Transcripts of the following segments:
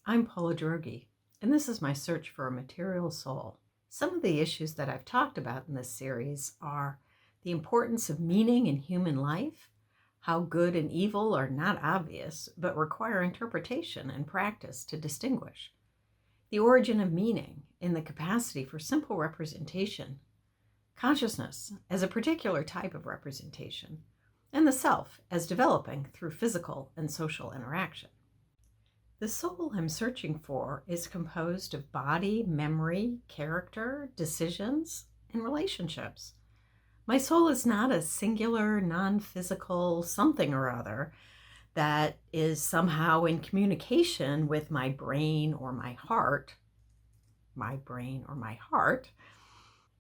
I'm Paula Drogi, and this is my search for a material soul. Some of the issues that I've talked about in this series are the importance of meaning in human life, how good and evil are not obvious, but require interpretation and practice to distinguish, the origin of meaning in the capacity for simple representation, consciousness as a particular type of representation, and the self as developing through physical and social interaction. The soul I'm searching for is composed of body, memory, character, decisions, and relationships. My soul is not a singular, non-physical something or other that is somehow in communication with my brain or my heart.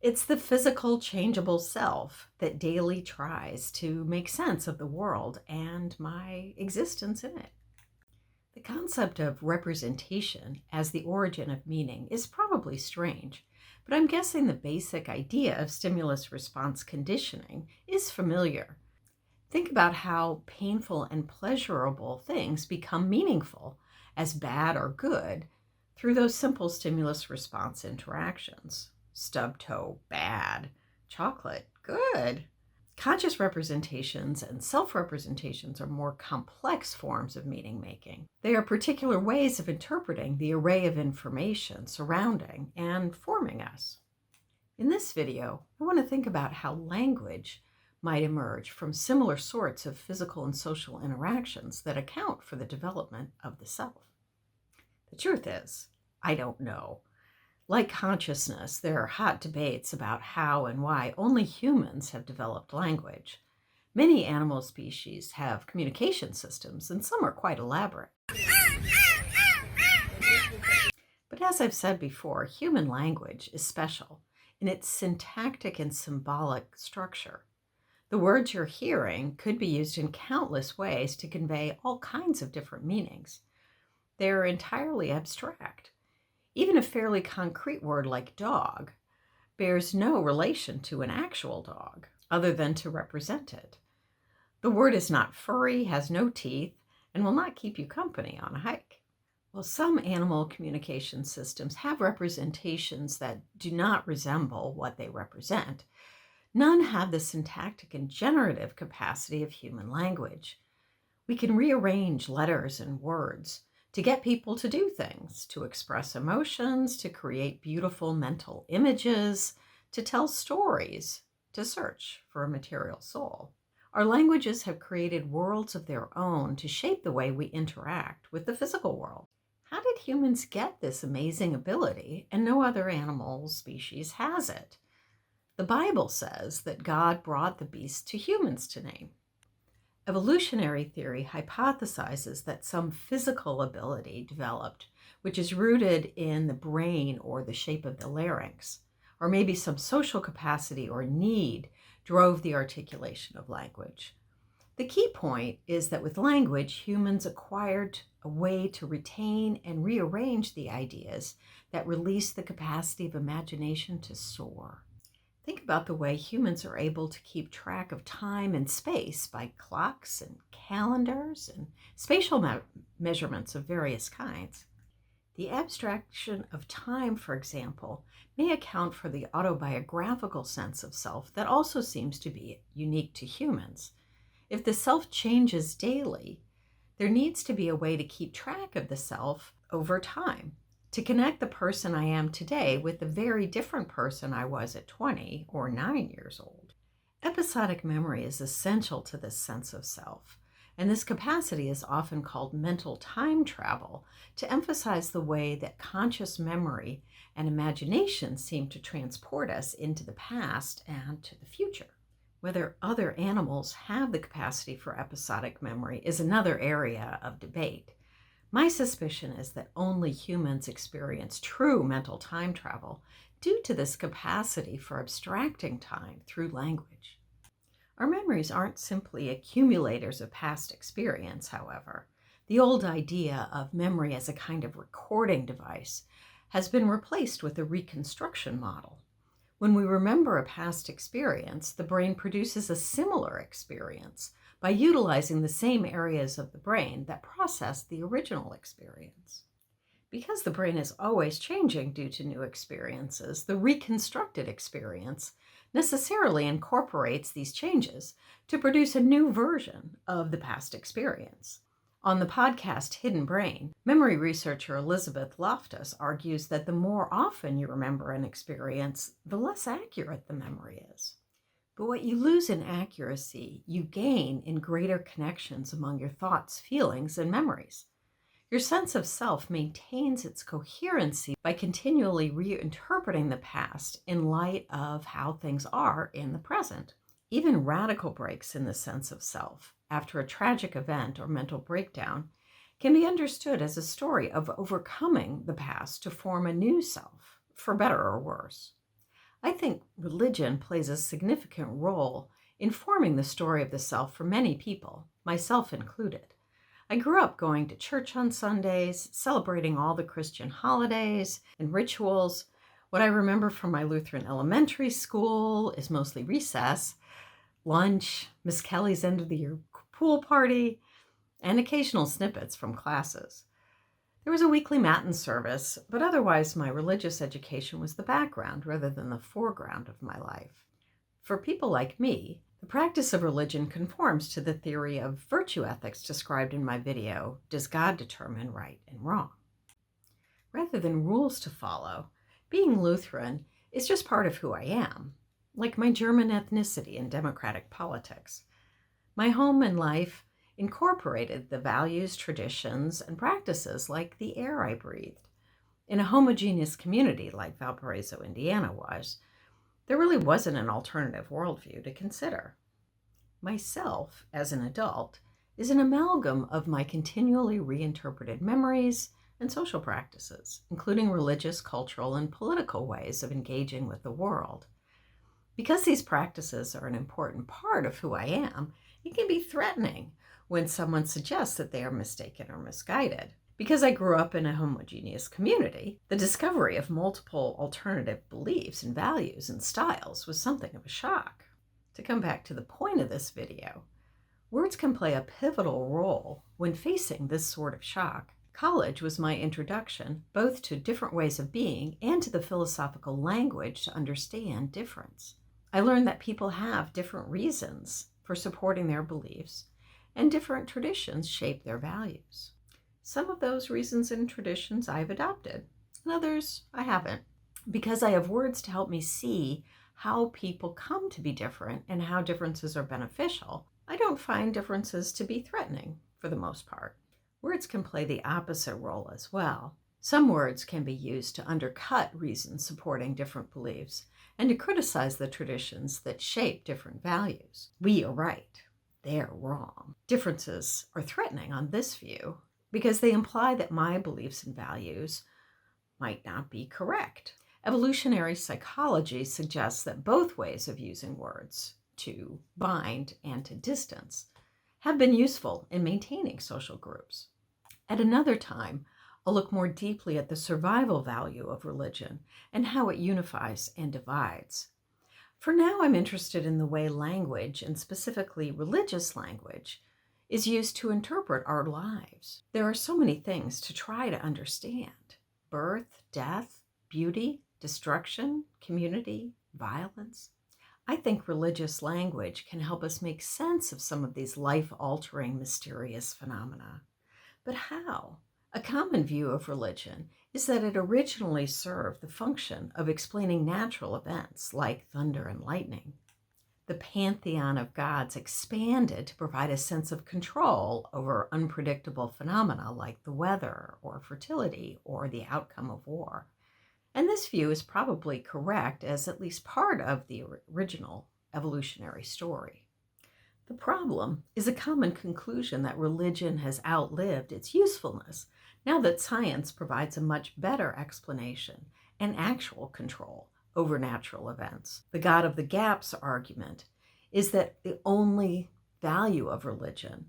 It's the physical, changeable self that daily tries to make sense of the world and my existence in it. The concept of representation as the origin of meaning is probably strange, but I'm guessing the basic idea of stimulus-response conditioning is familiar. Think about how painful and pleasurable things become meaningful as bad or good through those simple stimulus-response interactions. Stub toe, bad. Chocolate, good. Conscious representations and self-representations are more complex forms of meaning-making. They are particular ways of interpreting the array of information surrounding and forming us. In this video, I want to think about how language might emerge from similar sorts of physical and social interactions that account for the development of the self. The truth is, I don't know. Like consciousness, there are hot debates about how and why only humans have developed language. Many animal species have communication systems, and some are quite elaborate. But as I've said before, human language is special in its syntactic and symbolic structure. The words you're hearing could be used in countless ways to convey all kinds of different meanings. They're entirely abstract. Even a fairly concrete word like dog bears no relation to an actual dog other than to represent it. The word is not furry, has no teeth, and will not keep you company on a hike. While some animal communication systems have representations that do not resemble what they represent, none have the syntactic and generative capacity of human language. We can rearrange letters and words to get people to do things, to express emotions, to create beautiful mental images, to tell stories, to search for a material soul. Our languages have created worlds of their own to shape the way we interact with the physical world. How did humans get this amazing ability, and no other animal species has it? The Bible says that God brought the beasts to humans to name. Evolutionary theory hypothesizes that some physical ability developed, which is rooted in the brain or the shape of the larynx, or maybe some social capacity or need drove the articulation of language. The key point is that with language, humans acquired a way to retain and rearrange the ideas that release the capacity of imagination to soar. Think about the way humans are able to keep track of time and space by clocks and calendars and spatial measurements of various kinds. The abstraction of time, for example, may account for the autobiographical sense of self that also seems to be unique to humans. If the self changes daily, there needs to be a way to keep track of the self over time, to connect the person I am today with the very different person I was at 20 or 9 years old. Episodic memory is essential to this sense of self, and this capacity is often called mental time travel to emphasize the way that conscious memory and imagination seem to transport us into the past and to the future. Whether other animals have the capacity for episodic memory is another area of debate. My suspicion is that only humans experience true mental time travel due to this capacity for abstracting time through language. Our memories aren't simply accumulators of past experience, however. The old idea of memory as a kind of recording device has been replaced with a reconstruction model. When we remember a past experience, the brain produces a similar experience by utilizing the same areas of the brain that processed the original experience. Because the brain is always changing due to new experiences, the reconstructed experience necessarily incorporates these changes to produce a new version of the past experience. On the podcast Hidden Brain, memory researcher Elizabeth Loftus argues that the more often you remember an experience, the less accurate the memory is. But what you lose in accuracy, you gain in greater connections among your thoughts, feelings, and memories. Your sense of self maintains its coherency by continually reinterpreting the past in light of how things are in the present. Even radical breaks in the sense of self after a tragic event or mental breakdown can be understood as a story of overcoming the past to form a new self, for better or worse. I think religion plays a significant role in forming the story of the self for many people, myself included. I grew up going to church on Sundays, celebrating all the Christian holidays and rituals. What I remember from my Lutheran elementary school is mostly recess, lunch, Miss Kelly's end of the year pool party, and occasional snippets from classes. There was a weekly Matin service, but otherwise my religious education was the background rather than the foreground of my life. For people like me, the practice of religion conforms to the theory of virtue ethics described in my video, Does God Determine Right and Wrong? Rather than rules to follow, being Lutheran is just part of who I am, like my German ethnicity and democratic politics. My home and life incorporated the values, traditions, and practices like the air I breathed. In a homogeneous community like Valparaiso, Indiana was, there really wasn't an alternative worldview to consider. Myself, as an adult, is an amalgam of my continually reinterpreted memories and social practices, including religious, cultural, and political ways of engaging with the world. Because these practices are an important part of who I am, it can be threatening when someone suggests that they are mistaken or misguided. Because I grew up in a homogeneous community, the discovery of multiple alternative beliefs and values and styles was something of a shock. To come back to the point of this video, words can play a pivotal role when facing this sort of shock. College was my introduction both to different ways of being and to the philosophical language to understand difference. I learned that people have different reasons for supporting their beliefs, and different traditions shape their values. Some of those reasons and traditions I've adopted, and others I haven't, because I have words to help me see how people come to be different and how differences are beneficial. I don't find differences to be threatening for the most part. Words can play the opposite role as well. Some words can be used to undercut reasons supporting different beliefs and to criticize the traditions that shape different values. We are right, they're wrong. Differences are threatening on this view because they imply that my beliefs and values might not be correct. Evolutionary psychology suggests that both ways of using words, to bind and to distance, have been useful in maintaining social groups. At another time, I'll look more deeply at the survival value of religion and how it unifies and divides. For now, I'm interested in the way language, and specifically religious language, is used to interpret our lives. There are so many things to try to understand: birth, death, beauty, destruction, community, violence. I think religious language can help us make sense of some of these life-altering, mysterious phenomena. But how? A common view of religion is that it originally served the function of explaining natural events like thunder and lightning. The pantheon of gods expanded to provide a sense of control over unpredictable phenomena like the weather or fertility or the outcome of war. And this view is probably correct as at least part of the original evolutionary story. The problem is a common conclusion that religion has outlived its usefulness now that science provides a much better explanation and actual control over natural events. The God of the gaps argument is that the only value of religion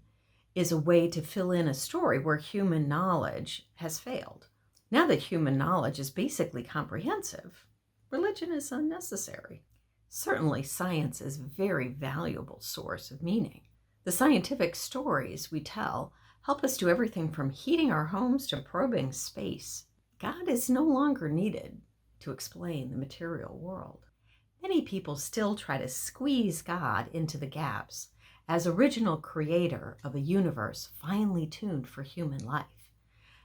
is a way to fill in a story where human knowledge has failed. Now that human knowledge is basically comprehensive, religion is unnecessary. Certainly, science is a very valuable source of meaning. The scientific stories we tell help us do everything from heating our homes to probing space God is no longer needed to explain the material world. Many people still try to squeeze God into the gaps as original creator of a universe finely tuned for human life,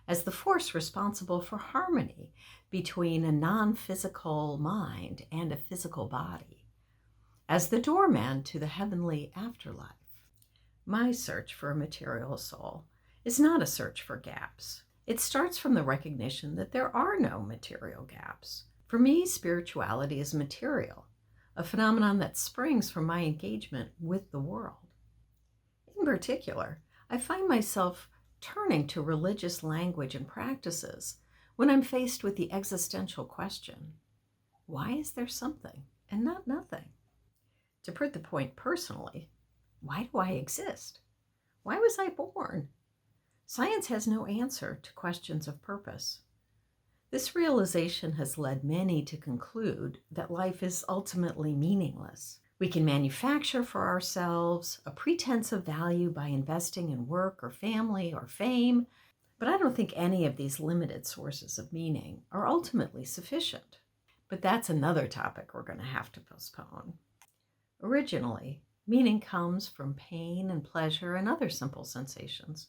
as the force responsible for harmony between a non-physical mind and a physical body, as the doorman to the heavenly afterlife. My search for a material soul is not a search for gaps. It starts from the recognition that there are no material gaps. For me, spirituality is material, a phenomenon that springs from my engagement with the world. In particular, I find myself turning to religious language and practices when I'm faced with the existential question, why is there something and not nothing? To put the point personally, why do I exist? Why was I born? Science has no answer to questions of purpose. This realization has led many to conclude that life is ultimately meaningless. We can manufacture for ourselves a pretense of value by investing in work or family or fame, but I don't think any of these limited sources of meaning are ultimately sufficient. But that's another topic we're going to have to postpone. Originally, meaning comes from pain and pleasure and other simple sensations.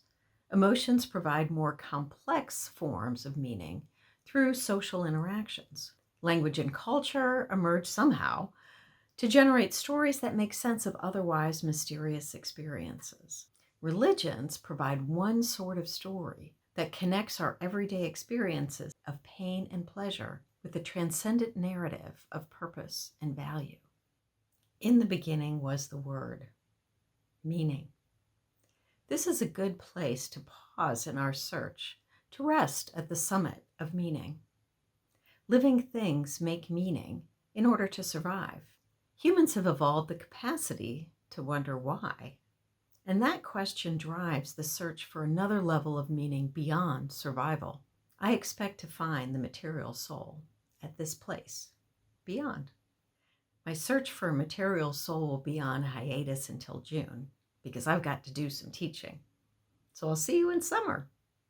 Emotions provide more complex forms of meaning through social interactions. Language and culture emerge somehow to generate stories that make sense of otherwise mysterious experiences. Religions provide one sort of story that connects our everyday experiences of pain and pleasure with the transcendent narrative of purpose and value. In the beginning was the Word, meaning. This is a good place to pause in our search, to rest at the summit of meaning. Living things make meaning in order to survive. Humans have evolved the capacity to wonder why. And that question drives the search for another level of meaning beyond survival. I expect to find the material soul at this place, beyond. My search for a material soul will be on hiatus until June, because I've got to do some teaching. So I'll see you in summer.